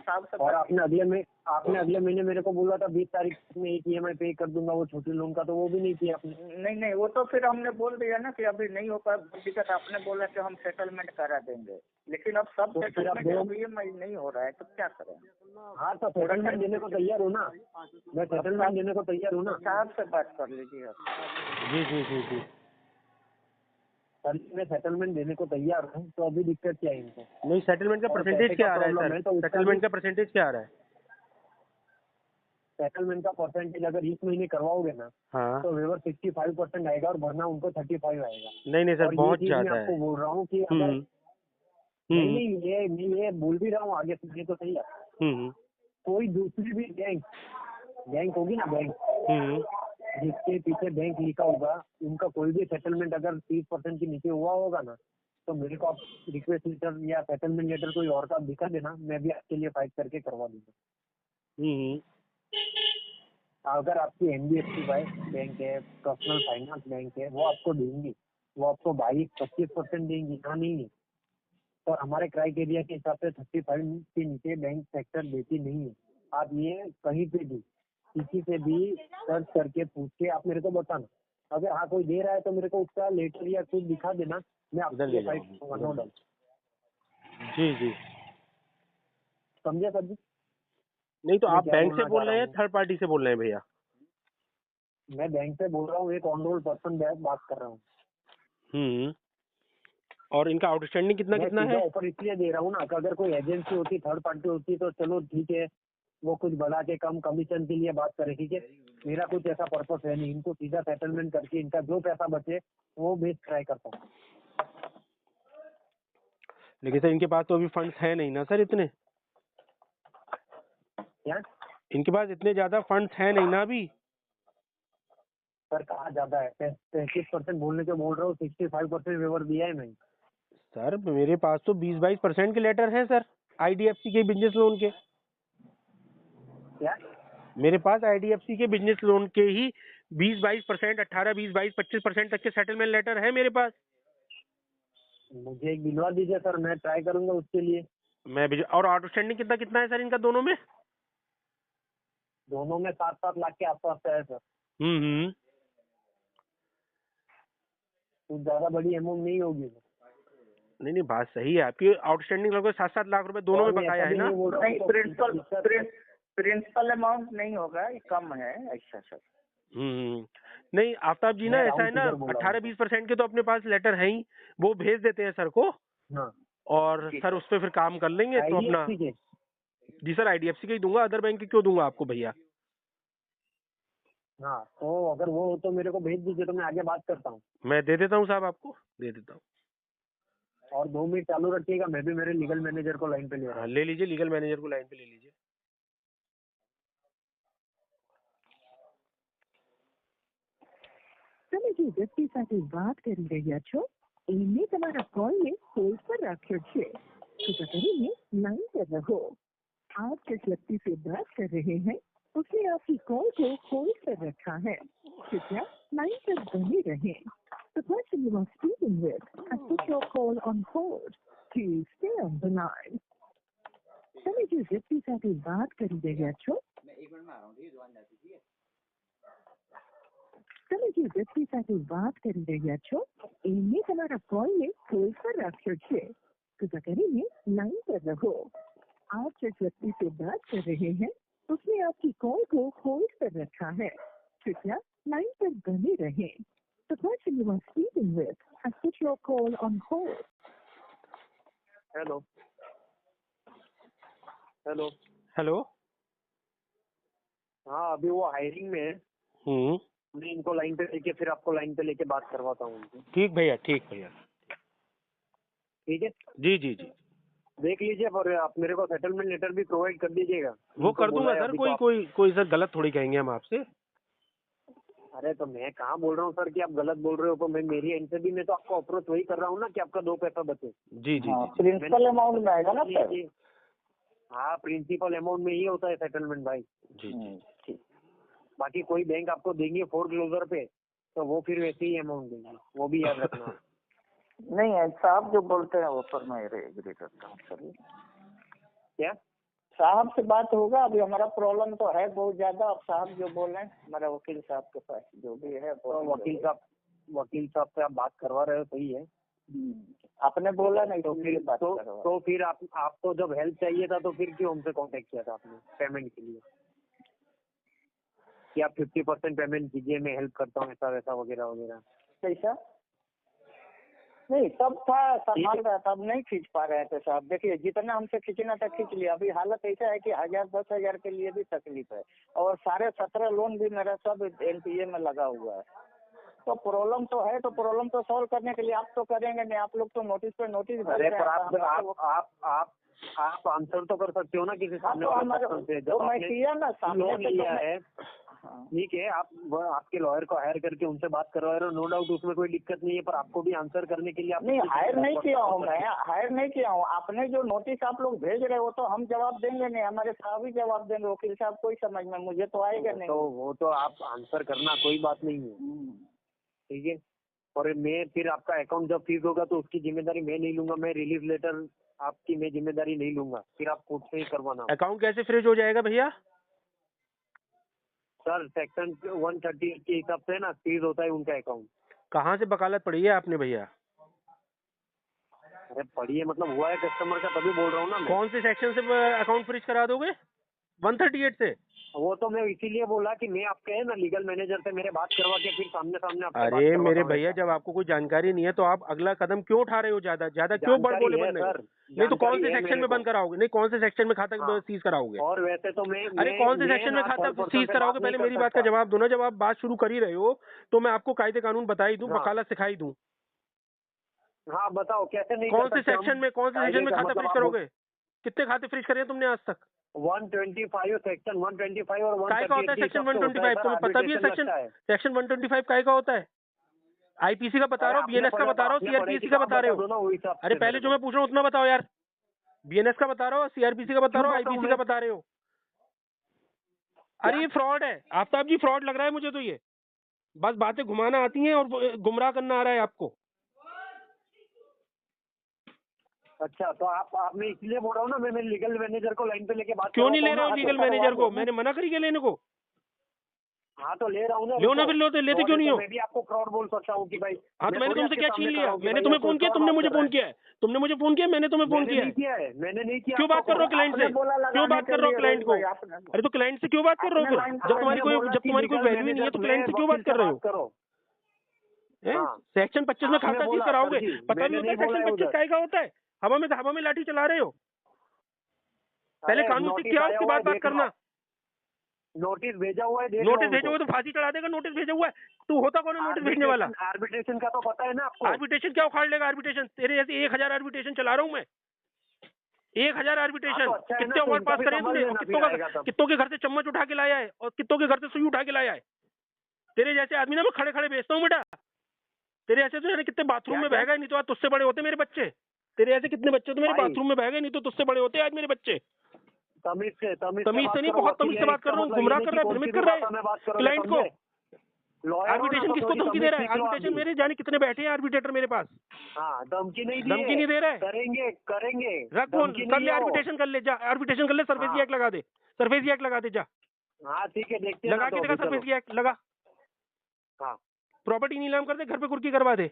साहब से और आपने अगले महीने मेरे को बोला था 20 तारीख में एक EMI पे कर दूंगा वो छोटी लोन का, तो वो भी नहीं किया आपने। नहीं, वो तो फिर हमने बोल दिया ना कि अभी नहीं हो पाया दिक्कत। आपने बोला कि हम सेटलमेंट करा देंगे, लेकिन अब सब तो सेटलमेंट EMI नहीं हो रहा है, तो क्या करें? हाँ, तो सेटलमेंट देने को तैयार हूँ ना, मैं सेटलमेंट देने को तैयार हूँ ना। साहब से बात कर लीजिए आप। जी जी जी जी सर मैं सेटलमेंट देने को तैयार हूँ, तो अभी दिक्कत क्या है इनको? नहीं, सेटलमेंट का परसेंटेज क्या आ रहा है सर? तो सेटलमेंट का परसेंटेज क्या आ रहा है? सेटलमेंट का परसेंटेज अगर इस महीने करवाओगे ना, हाँ, तो वेवर 65% आएगा और भरना उनको 35 आएगा। नहीं सर, और बहुत ये चीज मैं ज्यादा आपको है। बोल रहा हूँ कि अगर हम्म ये बोल भी रहा हूँ, आगे सुनिए तो सही है। हम्म कोई दूसरी भी बैंक होगी ना, बैंक जिसके पीछे बैंक लिखा होगा, उनका कोई भी सेटलमेंट अगर 30% के नीचे हुआ होगा ना, तो मेरे को आप रिक्वेस्ट लेटर या सेटलमेंट लेटर कोई और का दिखा देना, मैं भी आपके लिए फाइट करके करवा दूंगा। अगर आपकी NBFC बैंक है, पर्सनल फाइनेंस बैंक है, वो आपको देंगी, वो आपको 22-25% देंगी, ना नहीं है। और हमारे क्राइटेरिया के हिसाब से 35 के नीचे बैंक सेक्टर देती नहीं है। आप ये कहीं पे भी किसी से भी सर्च करके पूछ के आप मेरे को बताना। अगर हाँ कोई दे रहा है तो मेरे को उसका लेटर या कुछ दिखा देना, मैं आपके लिए फाइट करूंगा, नो डाउट। जी जी। समझे सर जी? नहीं तो मैं आप क्या बैंक बोलना से बोल चाह रहे रहा हैं, हूँ? थर्ड पार्टी से बोल रहे हैं भैया? मैं बैंक से बोल रहा हूँ, एक ऑन रोल पर्सन बात कर रहा हूँ। और इनका आउटस्टैंडिंग कितना है? ऑफर इसलिए दे रहा हूँ ना कि अगर कोई एजेंसी होती, थर्ड पार्टी होती, तो चलो ठीक है, वो कुछ बढ़ा के कम कमीशन के लिए बात करे, ठीक है। मेरा कुछ ऐसा पर्पस है नहीं, इनको सीधा सेटलमेंट करके इनका जो पैसा बचे वो बेस्ट ट्राई करता हूँ। लेकिन सर इनके पास तो अभी फंड्स है नहीं ना सर इतने। क्या इनके पास इतने ज्यादा फंड्स है नहीं ना अभी। सर कहाँ ज्यादा है? 35% बोलने के बोल रहा हूँ, 65% वेवर दिया है मैंने। सर मेरे पास तो 20-22% के लेटर हैं सर, IDFC के बिजनेस लोन के। क्या मेरे पास IDFC के बिजनेस लोन के ही 20-22%, 18-20-22-25% तक के सेटलमेंट लेटर है मेरे पास। मुझे एक दिलवा दीजिए सर, मैं ट्राई करूंगा उसके लिए। और आउटस्टैंडिंग कितना है सर इनका दोनों में? दोनों में 7-7 लाख के आसपास है सर। कुछ ज्यादा बड़ी अमाउंट नहीं होगी। नहीं बात सही है आपकी। आउटस्टैंडिंग लगभग 7-7 लाख रुपए दोनों में बकाया है ना? नहीं, प्रिंसिपल अमाउंट नहीं होगा, ये कम है ऐसा सर। नहीं आफ्ताब जी ना, ऐसा है ना, 18-20% के तो अपने पास लेटर है ही, वो भेज देते हैं सर को। हाँ। और सर उस पर फिर काम कर लेंगे तो अपना। जी सर, IDFC के ही दूंगा, अदर बैंक के क्यों दूंगा आपको भैया? हाँ, तो अगर वो हो तो मेरे को भेज दीजिए, तो मैं आगे बात करता हूँ। मैं दे देता हूँ साहब, आपको दे देता हूँ। और 2 मिनट चालू रखिएगा, मैं भी मेरे लीगल मैनेजर को लाइन पे ले रहा हूँ। ले लीजिए, लीगल मैनेजर को लाइन पे ले लीजिए। તમે જે વ્યક્તિ સાથે વાત કરી રહ્યા છો એમને તમારા કોલને હોલ્ડ પર રાખ્યો છે, કૃપા કરીને લાइन पर रहो। आप जिस व्यक्ति से बात कर रहे हैं उसने आपकी कॉल को होल्ड पर रखा है, कृपया लाइन पर बने रहें। The person you are speaking with has put your call on hold. Please stay on the line. તમે જે વ્યક્તિ સાથે વાત કરી રહ્યા છો તમે જે વ્યક્તિ સાથે વાત કરી રહ્યા છો એમને તમારા કોલને હોલ્ડ પર રાખ્યો છે, કૃપા કરીને લાइन पर रहो। आप जिस व्यक्ति से बात कर रहे हैं उसने आपकी कॉल को होल्ड पर रखा है, कृपया लाइन पर बने रहें। The person you are speaking with has put your call on hold. Hello hello hello. हाँ, अभी वो हायरिंग में है। मैं इनको लाइन पे लेके फिर आपको लाइन पे लेके बात करवाता हूँ उनसे। ठीक भैया, ठीक भैया। ठीक है जी जी जी। देख लीजिए, और आप मेरे को सेटलमेंट लेटर भी प्रोवाइड कर दीजिएगा। वो कर दूंगा सर, कोई सर गलत थोड़ी कहेंगे हम आपसे। अरे तो मैं कहाँ बोल रहा हूँ सर कि आप गलत बोल रहे हो, तो मैं मेरी एंड से भी मैं तो आपको अप्रोच वही कर रहा हूँ ना कि आपका 2 पैसा बचे। जी जी। प्रिंसिपल अमाउंट में आएगा ना सर? हाँ, प्रिंसिपल अमाउंट में ही होता है सेटलमेंट भाई। जी ठीक। बाकी कोई बैंक आपको देंगे फोरक्लोजर पे तो वो फिर वैसे ही अमाउंट देंगे, वो भी याद रखना। नहीं, ऐसा आप जो बोलते हैं वो पर मैं एग्री करता हूँ सर। क्या साहब से बात होगा, अभी हमारा प्रॉब्लम तो है बहुत ज्यादा। अब साहब जो बोले, हमारा वकील साहब के पास जो भी है तो वकील साहब से आप बात करवा रहे हो, सही है। आपने बोला नहीं तो फिर बात तो, करवा। तो फिर आपको जब हेल्प चाहिए था तो फिर क्यों हमसे कांटेक्ट किया था आपने पेमेंट के लिए, कि आप 50% पेमेंट कीजिए, मैं हेल्प करता हूँ, ऐसा वैसा वगैरह वगैरह। कैसा? नहीं, तब था संभाल रहा था, अब नहीं खींच पा रहे थे साहब। देखिए जितना हमसे खींचना था खींच लिया। अभी हालत ऐसा है कि 1000-10,000 के लिए भी तकलीफ है, और सारे 17 लोन भी मेरा सब एनपीए में लगा हुआ है। तो प्रॉब्लम तो है, तो प्रॉब्लम तो सॉल्व करने के लिए आप तो करेंगे नहीं। आप लोग तो नोटिस पे नोटिस भेज अरे रहे पर हैं। आप आंसर तो कर सकते हो ना किसी सामने तो वाले हमारे पर्सन से। तो मैं किया ना सामने लोन से, लिया तो है, ठीक है, आप आपके लॉयर को हायर करके उनसे बात करवा रहे हो, नो डाउट उसमें कोई दिक्कत नहीं है, पर आपको भी आंसर करने के लिए आप नहीं हायर नहीं किया हूँ मैं, हायर नहीं किया हूँ। आपने जो नोटिस आप लोग भेज रहे हो तो हम जवाब देंगे नहीं, हमारे साहब ही जवाब देंगे। वकील साहब कोई समझ में मुझे तो आएगा नहीं। तो वो तो आप आंसर करना, कोई बात नहीं है, ठीक है। और मैं फिर आपका अकाउंट जब फ्रीज होगा तो उसकी जिम्मेदारी मैं नहीं लूंगा, मैं रिलीज लेटर आपकी मैं जिम्मेदारी नहीं लूंगा, फिर आप कोर्ट से ही करवाना। अकाउंट कैसे फ्रीज हो जाएगा भैया? सर सेक्शन 138 के हिसाब से ना फ्रीज होता है उनका अकाउंट। कहाँ से वकालत पड़ी है आपने भैया? अरे पढ़िए, मतलब हुआ है कस्टमर का, तभी बोल रहा हूँ ना मैं। कौन से सेक्शन से अकाउंट फ्रीज करा दोगे? 138 से? वो तो मैं इसीलिए बोला कि मैं आपके है ना लीगल मैनेजर से मेरे बात करवा के फिर सामने आपसे बात अरे करवाता मेरे हूँ भैया, ऐसा। जब आपको कोई जानकारी नहीं है तो आप अगला कदम क्यों उठा रहे हो? ज्यादा क्यों बड़ बोले बन रहे हो? नहीं तो कौन से सेक्शन में बंद कराओगे? नहीं कौन से सेक्शन में खाता सीज कराओगे? और वैसे तो अरे कौन से सेक्शन में खाता सीज कराओगे? पहले मेरी बात का जवाब दो ना। जब आप बात शुरू कर ही रहे हो तो मैं आपको कायदे कानून बता ही दूं, वकालत सिखाई दूं। हाँ बताओ कैसे नहीं कौन से सेक्शन में खाता फ्रीज करोगे? कितने खाते फ्रीज करे हैं तुमने आज तक? 125 सेक्शन 125 और काय का होता है सेक्शन 125? तुम्हें पता भी है सेक्शन 125 काय का होता है? आईपीसी का बता रहा हूँ, बीएनएस का बता रहा हूँ, सीआरपीसी का बता रहे हो? अरे पहले जो मैं पूछ रहा हूँ उतना बताओ यार। बीएनएस का बता रहा हूँ, सीआरपीसी का बता रहा हूँ, आईपीसी का बता रहे हो? अरे ये फ्रॉड है आफ्ताब जी, फ्रॉड लग रहा है मुझे तो। ये बस बातें घुमाना आती हैं और गुमराह करना आ रहा है आपको। अच्छा तो आप मैं इसलिए बोल रहा हूँ ना, मैं मेरे लीगल मैनेजर को लाइन पे लेके बात क्यों नहीं ले रहा हूँ लीगल मैनेजर को? मैंने मना करी क्या लेने को? हाँ तो ले रहा हूँ ना। लो ना, फिर लेते क्यों नहीं हो? मैं भी आपको फ्रॉड बोल सकता हूँ कि भाई। हाँ तो मैंने तुमसे क्या छीन लिया? मैंने तुम्हें फोन किया, तुमने मुझे फोन किया है? तुमने मुझे फोन किया, मैंने तुम्हें फोन किया है? मैंने नहीं किया। क्यों बात कर रहे हो क्लाइंट से? क्यों बात कर रहे हो क्लाइंट को? अरे तो क्लाइंट से क्यों बात कर रहे हो फिर? जब तुम्हारी कोई वैल्यू ही नहीं है तो क्लाइंट से क्यों बात कर रहे हो? सेक्शन 25 में खाता चीज कराओगे? पता नहीं होता सेक्शन 25 काय का होता है? हवा में लाठी चला रहे हो। पहले कानून सीख के आओ, उसके बाद बात करना। नोटिस भेजा हुआ है, नोटिस भेजा हुआ तो फांसी चढ़ा देगा। नोटिस भेजा हुआ है तो होता कौन है नोटिस भेजने वाला? आर्बिट्रेशन का तो पता है ना आपको। आर्बिट्रेशन क्या उखाड़ लेगा? आर्बिट्रेशन तेरे जैसे 1000 आर्बिट्रेशन चला रहा हूँ मैं। 1000 आर्बिट्रेशन कितने अवार्ड पास करे तुमने? कितनों के घर से चम्मच उठा के लाया है और कितनों के घर से सुई उठा के लाया है? तेरे जैसे आदमी ना मैं खड़े खड़े बेचता हूँ बेटा। तेरे ऐसे तो कितने बाथरूम में बह गए, नहीं तो आज तुझसे बड़े होते मेरे बच्चे। तेरे ऐसे कितने बच्चे तो मेरे बाथरूम में बह गए, नहीं तो तुझसे बड़े होते आज मेरे बच्चे। तमीज से नहीं, बहुत तमीज से बात कर रहा हूँ। गुमराह कर रहा है, भ्रमित कर रहा है क्लाइंट को। आर्बिट्रेशन किसको धमकी दे रहा है? आर्बिट्रेशन मेरे जाने कितने बैठे हैं आर्बिट्रेटर मेरे पास। धमकी नहीं दे रहा है। करेंगे रख फोन, कर ले आर्बिट्रेशन, कर ले जा आर्बिट्रेशन कर ले। सर्फेसी एक्ट लगा दे, सर्फेसी एक्ट लगा दे जा। हाँ ठीक है, देखते हैं लगा के देखा सर्फेसी एक्ट लगा। हाँ प्रॉपर्टी नीलाम कर दे, घर पे कुर्की करवा दे।